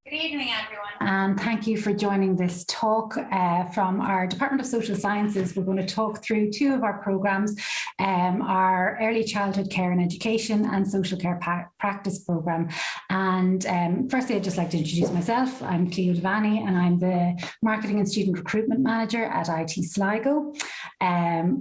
Good evening, everyone. And thank you for joining this talk from our Department of Social Sciences. We're going to talk through two of our programmes, our Early Childhood Care and Education and Social Care Practice programme. And firstly, I'd just like to introduce myself. I'm Cleo Devaney and I'm the Marketing and Student Recruitment Manager at IT Sligo.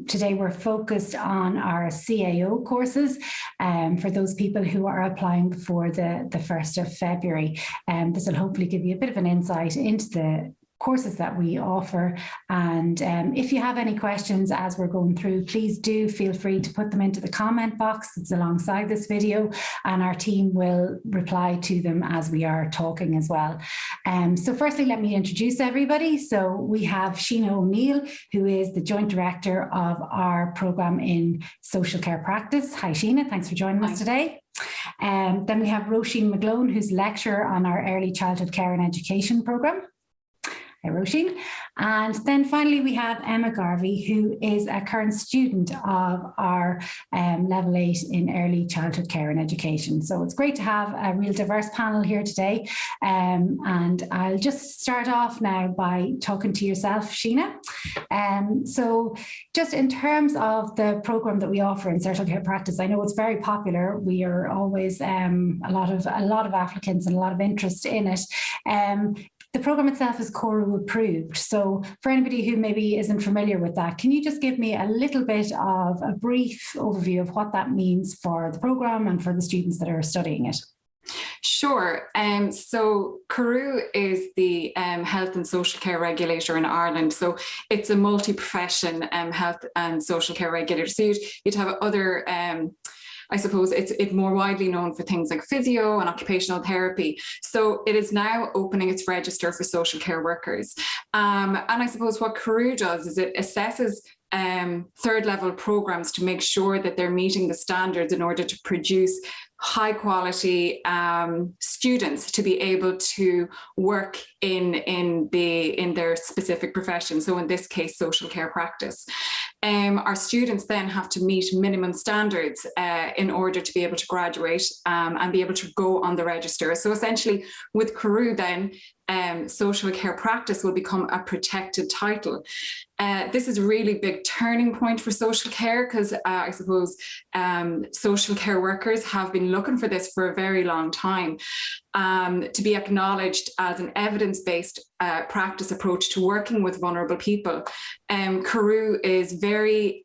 Today we're focused on our CAO courses for those people who are applying before the 1st of February. This will hopefully give you a bit of an insight into the courses that we offer, and if you have any questions as we're going through, please do feel free to put them into the comment box that's alongside this video, and our team will reply to them as we are talking as well. So firstly, let me introduce everybody. So we have Sheena O'Neill, who is the Joint Director of our programme in Social Care Practice. Hi Sheena, thanks for joining us today. Then we have Roisin McGlone, who's lecturer on our Early Childhood Care and Education programme. Hi, Roisin. And then finally, we have Emma Garvey, who is a current student of our Level 8 in Early Childhood Care and Education. So it's great to have a real diverse panel here today. And I'll just start off now by talking to yourself, Sheena. So just in terms of the programme that we offer in Social Care Practice, I know it's very popular. We are always a lot of applicants and a lot of interest in it. The programme itself is CORU approved. So for anybody who maybe isn't familiar with that, can you just give me a little bit of a brief overview of what that means for the programme and for the students that are studying it? Sure. So CORU is the health and social care regulator in Ireland. So it's a multi-profession health and social care regulator. So you'd have other I suppose it's more widely known for things like physio and occupational therapy. So it is now opening its register for social care workers. And I suppose what CORU does is it assesses third level programs to make sure that they're meeting the standards in order to produce high quality students to be able to work in their specific profession. So in this case, social care practice. Our students then have to meet minimum standards in order to be able to graduate and be able to go on the register. So essentially with CORU then, social care practice will become a protected title. This is a really big turning point for social care because I suppose social care workers have been looking for this for a very long time, to be acknowledged as an evidence-based practice approach to working with vulnerable people. CORU is very,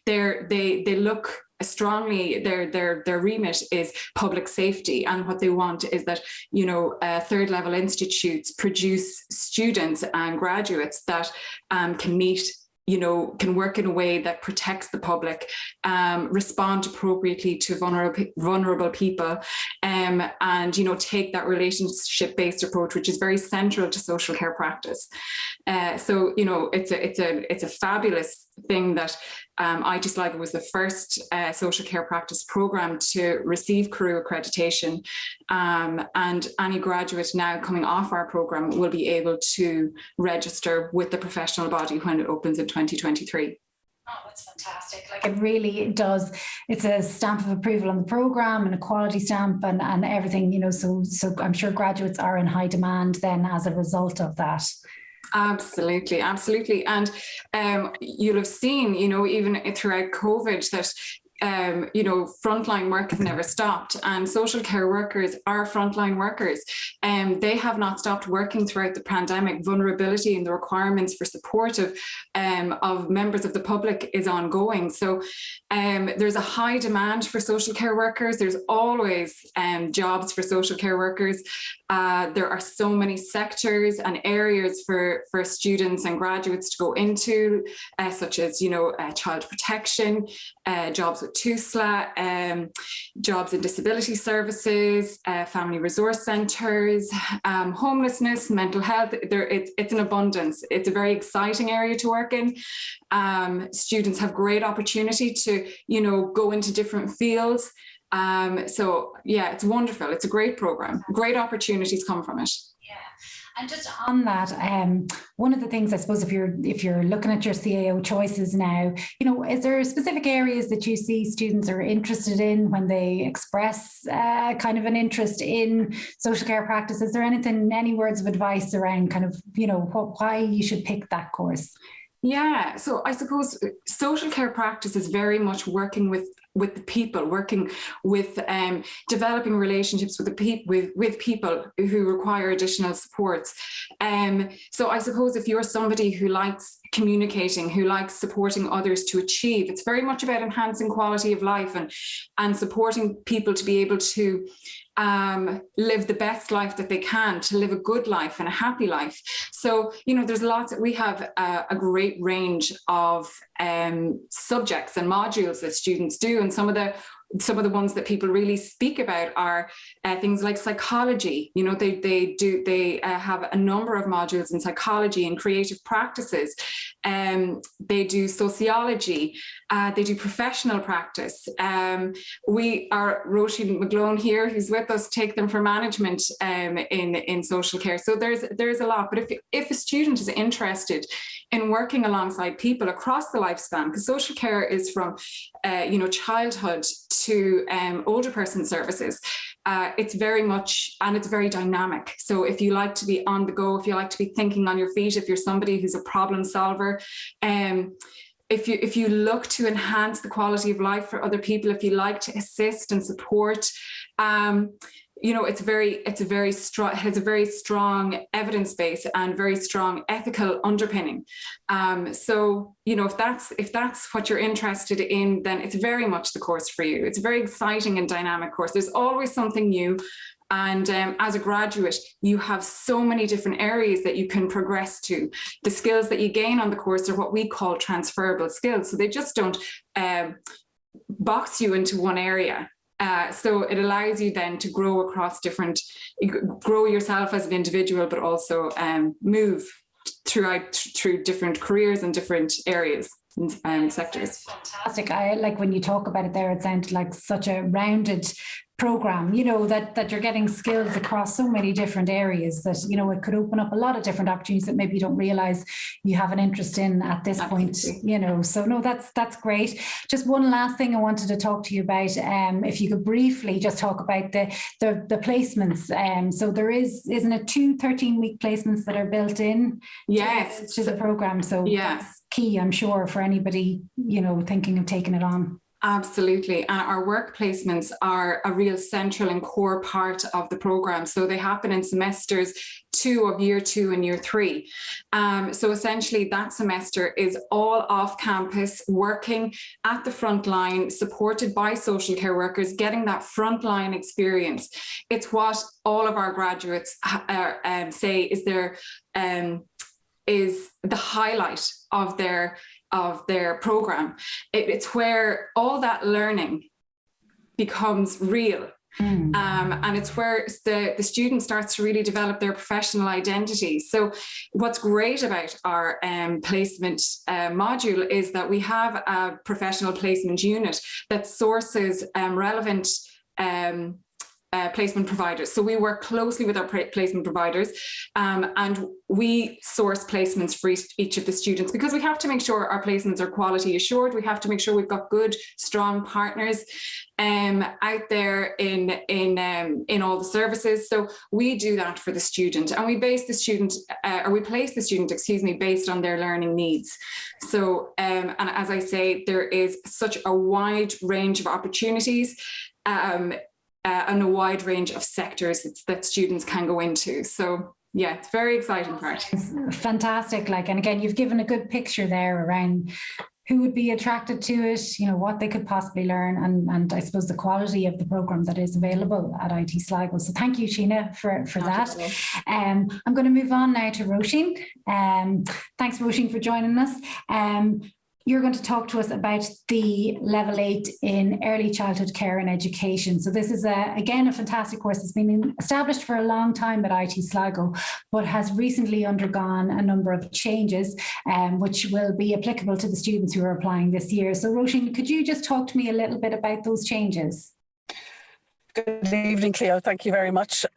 they look strongly, their remit is public safety, and what they want is that, you know, third level institutes produce students and graduates that can meet, you know, can work in a way that protects the public, respond appropriately to vulnerable people, and, you know, take that relationship-based approach, which is very central to social care practice. So, you know, it's a fabulous thing that IT Sligo was the first social care practice programme to receive CORU accreditation, and any graduate now coming off our programme will be able to register with the professional body when it opens in 2023. Oh, that's fantastic. Like it really does. It's a stamp of approval on the programme and a quality stamp and everything, you know, so I'm sure graduates are in high demand then as a result of that. Absolutely, absolutely. And you'll have seen, you know, even throughout COVID that you know, frontline work has never stopped, and social care workers are frontline workers, and they have not stopped working throughout the pandemic. Vulnerability and the requirements for support of members of the public is ongoing. So there's a high demand for social care workers. There's always jobs for social care workers. There are so many sectors and areas for students and graduates to go into, such as, you know, child protection, jobs with TUSLA, jobs in disability services, family resource centres, homelessness, mental health. It's an abundance. It's a very exciting area to work in. Students have great opportunity to, you know, go into different fields. So yeah, it's wonderful. It's a great program. Great opportunities come from it. Yeah. And just on that, one of the things I suppose if you're looking at your CAO choices now, is there specific areas that you see students are interested in when they express kind of an interest in social care practice? Is there any words of advice around kind of, why you should pick that course? Yeah, so I suppose social care practice is very much working with the people, working with developing relationships with people who require additional supports. So I suppose if you're somebody who likes communicating, who likes supporting others to achieve, it's very much about enhancing quality of life and supporting people to be able to live the best life that they can, to live a good life and a happy life. So, there's lots we have a great range of subjects and modules that students do. And some of the ones that people really speak about are things like psychology. They have a number of modules in psychology and creative practices. They do sociology. They do professional practice. We are Roisin McGlone here, who's with us, take them for management in social care. So there's a lot. But if a student is interested in working alongside people across the lifespan, because social care is from childhood to older person services, it's very much, and it's very dynamic. So if you like to be on the go, if you like to be thinking on your feet, if you're somebody who's a problem solver, if you look to enhance the quality of life for other people, if you like to assist and support, it's has a very strong evidence base and very strong ethical underpinning. So if that's what you're interested in, then it's very much the course for you. It's a very exciting and dynamic course. There's always something new. And as a graduate, you have so many different areas that you can progress to. The skills that you gain on the course are what we call transferable skills. So they just don't box you into one area. So it allows you then to grow grow yourself as an individual, but also move through different careers and different areas and sectors. Fantastic. I like when you talk about it there, it sounds like such a rounded program, that you're getting skills across so many different areas that, it could open up a lot of different opportunities that maybe you don't realize you have an interest in at this point, So no, that's great. Just one last thing I wanted to talk to you about, if you could briefly just talk about the placements. So there isn't it 2 13-week placements that are built in to the program. So that's key, I'm sure, for anybody, thinking of taking it on. Absolutely. And our work placements are a real central and core part of the programme. So they happen in semesters 2 of year 2 and year 3. So essentially that semester is all off campus, working at the front line, supported by social care workers, getting that frontline experience. It's what all of our graduates say is the highlight of their program. It's where all that learning becomes real. And it's where the student starts to really develop their professional identity. So what's great about our placement module is that we have a professional placement unit that sources relevant placement providers. So we work closely with our placement providers, and we source placements for each of the students, because we have to make sure our placements are quality assured. We have to make sure we've got good, strong partners out there in all the services. So we do that for the student, and we base the student, or we place the student, based on their learning needs. So, and as I say, there is such a wide range of opportunities. And a wide range of sectors that students can go into. So yeah, it's very exciting part. Fantastic. And again, you've given a good picture there around who would be attracted to it, what they could possibly learn, and I suppose the quality of the programme that is available at IT Sligo. So thank you, Sheena, for that. I'm going to move on now to Roisin. Thanks, Roisin, for joining us. You're going to talk to us about the Level 8 in Early Childhood Care and Education. So this is, again, a fantastic course that's been established for a long time at IT Sligo, but has recently undergone a number of changes, which will be applicable to the students who are applying this year. So Roisin, could you just talk to me a little bit about those changes? Good evening, Cleo. Thank you very much.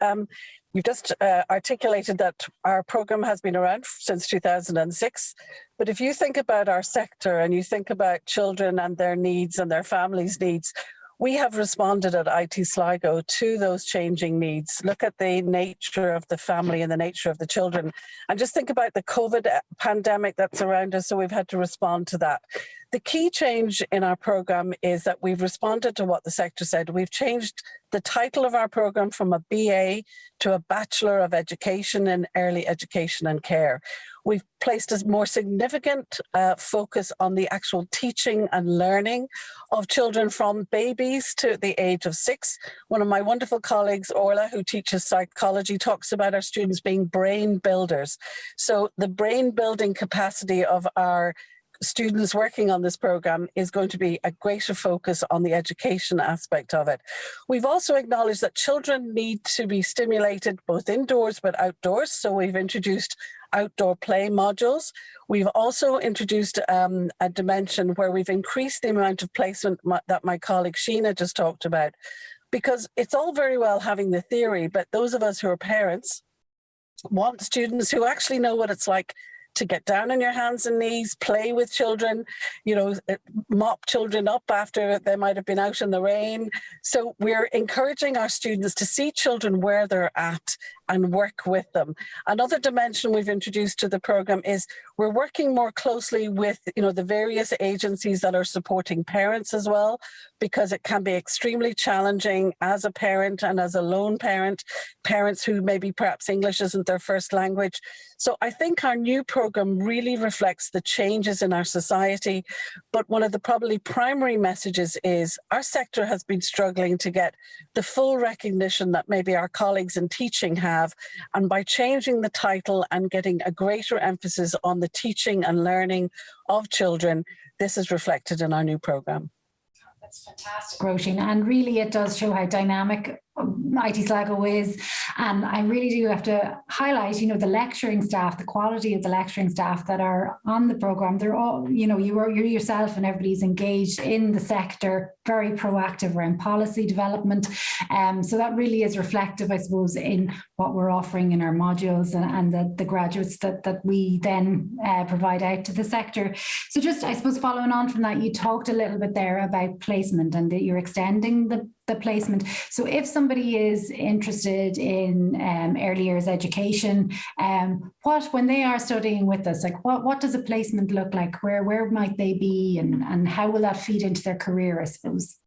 You've just articulated that our program has been around since 2006. But if you think about our sector and you think about children and their needs and their families' needs, we have responded at IT Sligo to those changing needs. Look at the nature of the family and the nature of the children. And just think about the COVID pandemic that's around us, so we've had to respond to that. The key change in our program is that we've responded to what the sector said. We've changed the title of our program from a BA to a Bachelor of Education in Early Education and Care. We've placed a more significant focus on the actual teaching and learning of children from babies to the age of 6. One of my wonderful colleagues, Orla, who teaches psychology, talks about our students being brain builders. So the brain building capacity of our students working on this program is going to be a greater focus on the education aspect of it. We've also acknowledged that children need to be stimulated both indoors but outdoors, so we've introduced outdoor play modules. We've also introduced a dimension where we've increased the amount of placement that my colleague Sheena just talked about, because it's all very well having the theory, but those of us who are parents want students who actually know what it's like to get down on your hands and knees, play with children, you know, mop children up after they might have been out in the rain. So we're encouraging our students to see children where they're at and work with them. Another dimension we've introduced to the program is we're working more closely with, you know, the various agencies that are supporting parents as well, because it can be extremely challenging as a parent and as a lone parent, parents who maybe perhaps English isn't their first language. So I think our new program really reflects the changes in our society. But one of the probably primary messages is our sector has been struggling to get the full recognition that maybe our colleagues in teaching have. And by changing the title and getting a greater emphasis on the teaching and learning of children, this is reflected in our new program. That's fantastic, Roisin, and really it does show how dynamic IT Sligo is. And I really do have to highlight, you know, the lecturing staff, the quality of the lecturing staff that are on the programme. They're all, you know, you're yourself and everybody's engaged in the sector, very proactive around policy development. So that really is reflective, I suppose, in what we're offering in our modules and the graduates that we then provide out to the sector. So just, I suppose, following on from that, you talked a little bit there about placement and that you're extending the placement. So if somebody is interested in early years education, when they are studying with us, like what does a placement look like? Where might they be, and how will that feed into their career, I suppose?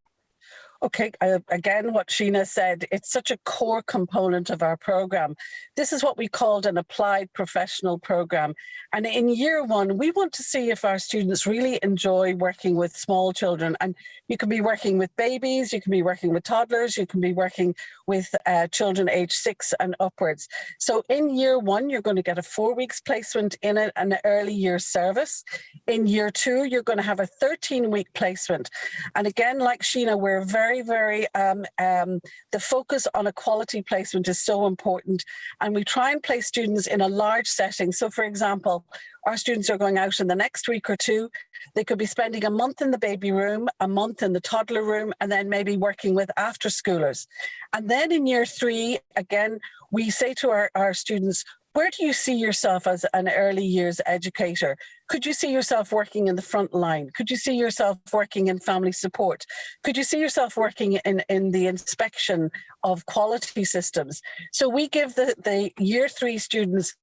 Okay, again, what Sheena said, it's such a core component of our program. This is what we called an applied professional program. And in year one, we want to see if our students really enjoy working with small children. And you can be working with babies, you can be working with toddlers, you can be working with children age 6 and upwards. So in year one, you're going to get a 4 weeks placement in an early year service. In year 2, you're going to have a 13-week placement. And again, like Sheena, we're very, the focus on a quality placement is so important. And we try and place students in a large setting. So for example, our students are going out in the next week or two. They could be spending a month in the baby room, a month in the toddler room, and then maybe working with after schoolers. And then in year 3, again, we say to our students, where do you see yourself as an early years educator? Could you see yourself working in the front line? Could you see yourself working in family support? Could you see yourself working in the inspection of quality systems? So we give the year 3 students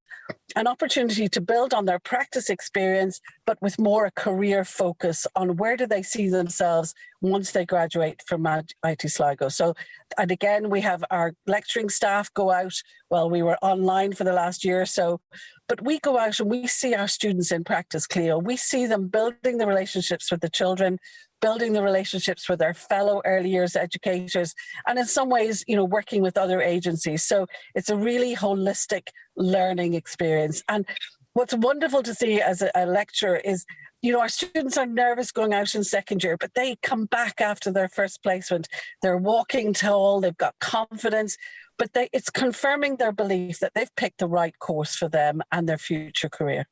an opportunity to build on their practice experience, but with more a career focus on where do they see themselves once they graduate from IT Sligo. So, and again, we have our lecturing staff go out. Well, we were online for the last year or so, but we go out and we see our students in practice, Cleo. We see them building the relationships with the children, building the relationships with their fellow early years educators, and in some ways, you know, working with other agencies. So it's a really holistic learning experience. And what's wonderful to see as a lecturer is, you know, our students are nervous going out in second year, but they come back after their first placement. They're walking tall, they've got confidence, but it's confirming their belief that they've picked the right course for them and their future career.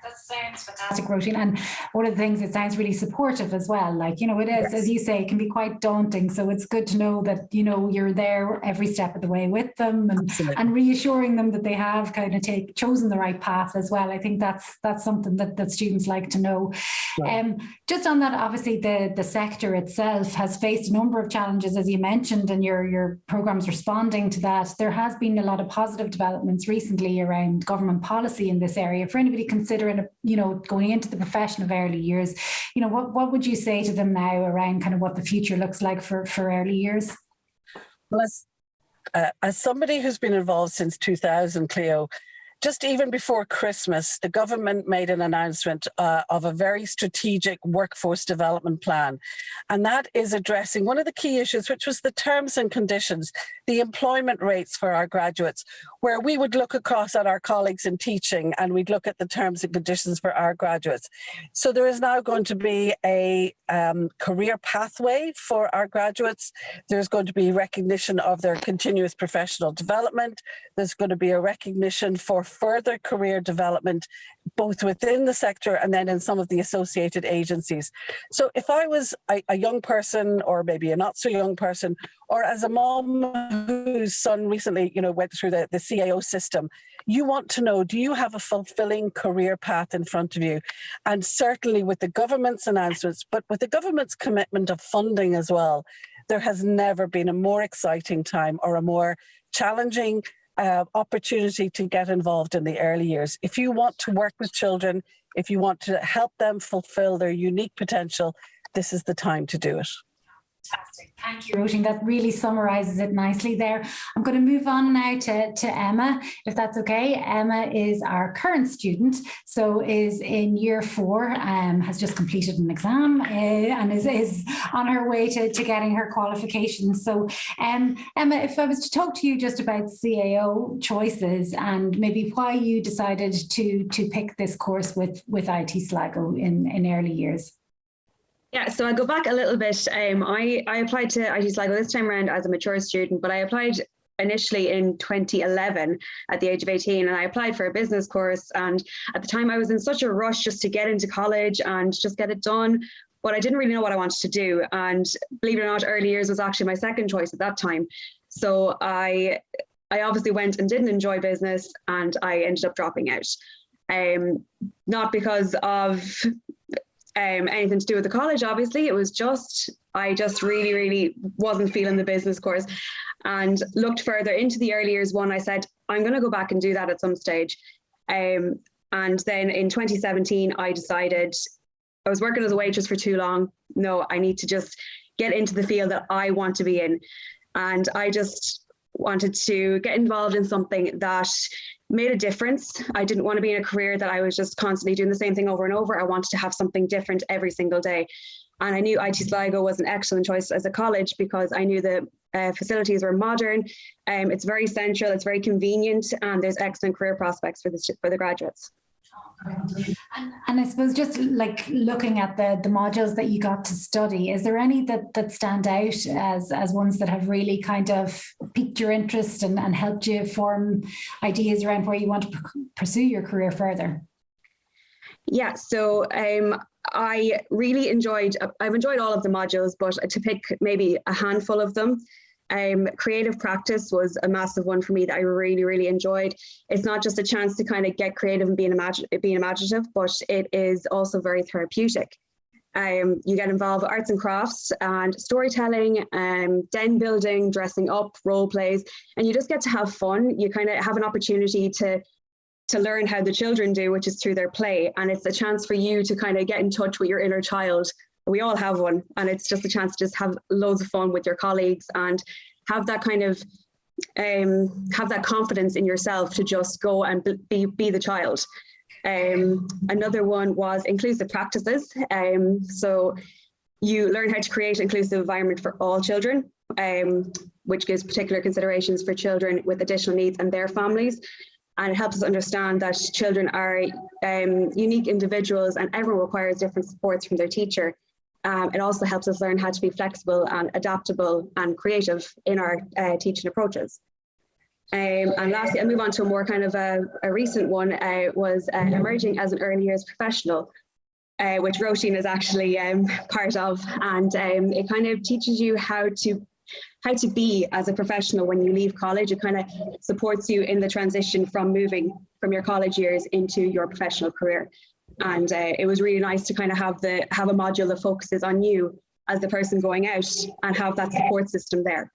That sounds fantastic, Roisin. And one of the things, it sounds really supportive as well. Like, you know, it is, as you say, it can be quite daunting. So it's good to know that, you know, you're there every step of the way with them, and reassuring them that they have kind of chosen the right path as well. I think that's something that students like to know. Right. Just on that, obviously the sector itself has faced a number of challenges, as you mentioned, and your program's responding to that. There has been a lot of positive developments recently around government policy in this area. For anybody considering, you know, going into the profession of early years, you know, what would you say to them now around kind of what the future looks like for early years? Well, as somebody who's been involved since 2000, Cleo, just even before Christmas, the government made an announcement of a very strategic workforce development plan. And that is addressing one of the key issues, which was the terms and conditions, the employment rates for our graduates, where we would look across at our colleagues in teaching and we'd look at the terms and conditions for our graduates. So there is now going to be a career pathway for our graduates. There's going to be recognition of their continuous professional development. There's going to be a recognition for further career development, both within the sector and then in some of the associated agencies. So if I was a young person, or maybe a not so young person, or as a mom whose son recently, you know, went through the CAO system, you want to know, do you have a fulfilling career path in front of you? And certainly with the government's announcements, but with the government's commitment of funding as well, there has never been a more exciting time or a more challenging opportunity to get involved in the early years. If you want to work with children, if you want to help them fulfill their unique potential, this is the time to do it. Fantastic. Thank you, Roisin. That really summarises it nicely there. I'm going to move on now to Emma, if that's okay. Emma is our current student, so is in year 4, has just completed an exam and is on her way to getting her qualifications. So Emma, if I was to talk to you just about CAO choices and maybe why you decided to pick this course with IT Sligo in early years. Yeah, so I go back a little bit. I applied to IT Sligo this time around as a mature student, but I applied initially in 2011 at the age of 18, and I applied for a business course. And at the time I was in such a rush just to get into college and just get it done, but I didn't really know what I wanted to do. And believe it or not, early years was actually my second choice at that time. So I obviously went and didn't enjoy business, and I ended up dropping out. Not because of anything to do with the college, obviously. It was just, I just really wasn't feeling the business course, and looked further into the early years one. I said, I'm going to go back and do that at some stage. And then in 2017, I decided, I was working as a waitress for too long. No, I need to just get into the field that I want to be in. And I just wanted to get involved in something that made a difference. I didn't want to be in a career that I was just constantly doing the same thing over and over. I wanted to have something different every single day. And I knew IT Sligo was an excellent choice as a college because I knew the facilities were modern. It's very central, it's very convenient, and there's excellent career prospects for the graduates. And I suppose just like looking at the modules that you got to study, is there any that stand out as ones that have really kind of piqued your interest and helped you form ideas around where you want to pursue your career further? Yeah, so I've enjoyed all of the modules, but to pick maybe a handful of them, creative practice was a massive one for me that I really enjoyed. It's not just a chance to kind of get creative and being imaginative, but it is also very therapeutic. You get involved with arts and crafts and storytelling, den building, dressing up, role plays, and you just get to have fun. You kind of have an opportunity to learn how the children do, which is through their play. And it's a chance for you to kind of get in touch with your inner child. We all have one, and it's just a chance to just have loads of fun with your colleagues and have that kind of have that confidence in yourself to just go and be the child. Another one was inclusive practices. So you learn how to create an inclusive environment for all children, which gives particular considerations for children with additional needs and their families. And it helps us understand that children are unique individuals and everyone requires different supports from their teacher. It also helps us learn how to be flexible and adaptable and creative in our teaching approaches. And lastly, I move on to a more kind of a recent one, was emerging as an early years professional, which Roisin is actually part of. And it kind of teaches you how to be as a professional when you leave college. It kind of supports you in the transition from moving from your college years into your professional career. And it was really nice to kind of have a module that focuses on you as the person going out and have that support system there.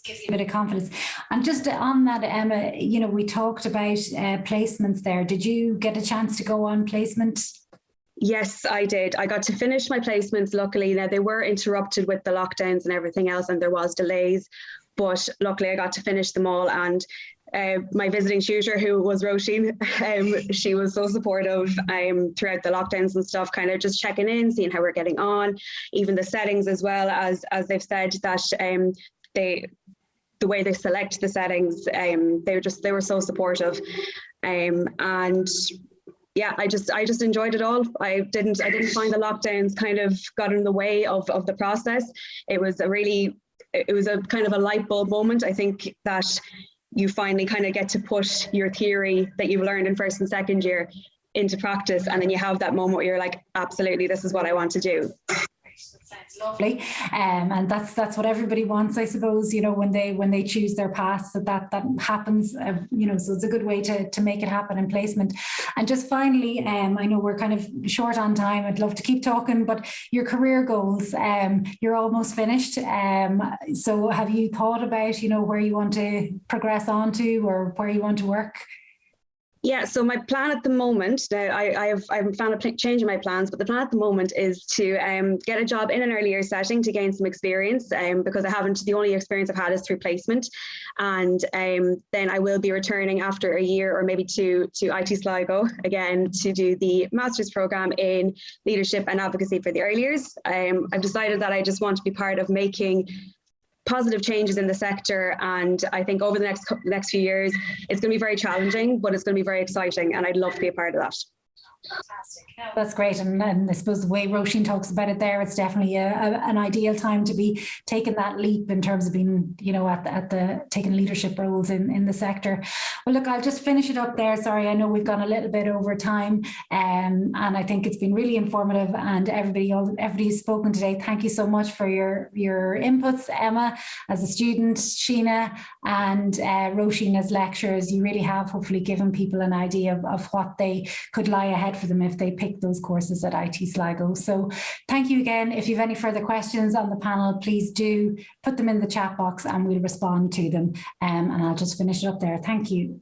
Gives you a bit of confidence. And just on that, Emma, you know, we talked about placements there. Did you get a chance to go on placement? Yes, I did. I got to finish my placements, luckily. Now, they were interrupted with the lockdowns and everything else, and there was delays, but luckily I got to finish them all. And my visiting tutor, who was Roisin, she was so supportive throughout the lockdowns and stuff, kind of just checking in, seeing how we're getting on, even the settings as well, as they've said that the way they select the settings, they were so supportive. And yeah, I just enjoyed it all. I didn't find the lockdowns kind of got in the way of the process. It was a kind of a light bulb moment. I think that you finally kind of get to put your theory that you've learned in first and second year into practice, and then you have that moment where you're like, absolutely, this is what I want to do. Sounds lovely, and that's what everybody wants, I suppose. You know, when they choose their paths, that happens. You know, so it's a good way to make it happen in placement. And just finally, I know we're kind of short on time. I'd love to keep talking, but your career goals. You're almost finished. So have you thought about, you know, where you want to progress on to, or where you want to work? Yeah, so my plan at the moment, now I haven't found a change in my plans, but the plan at the moment is to get a job in an earlier setting to gain some experience, because the only experience I've had is through placement. And then I will be returning after a year or maybe two to IT Sligo again to do the master's program in leadership and advocacy for the early years. I've decided that I just want to be part of making positive changes in the sector, and I think over the next few years it's going to be very challenging, but it's going to be very exciting, and I'd love to be a part of that. Fantastic. That's great. And I suppose the way Roisin talks about it there, it's definitely an ideal time to be taking that leap in terms of being, you know, at the taking leadership roles in the sector. Well, look, I'll just finish it up there. Sorry, I know we've gone a little bit over time, and I think it's been really informative, and everybody's spoken today. Thank you so much for your inputs, Emma, as a student, Sheena, and Roisin as lecturers. You really have hopefully given people an idea of what they could lie ahead for them if they pick those courses at IT Sligo. So thank you again. If you have any further questions on the panel, please do put them in the chat box and we'll respond to them. And I'll just finish it up there. Thank you.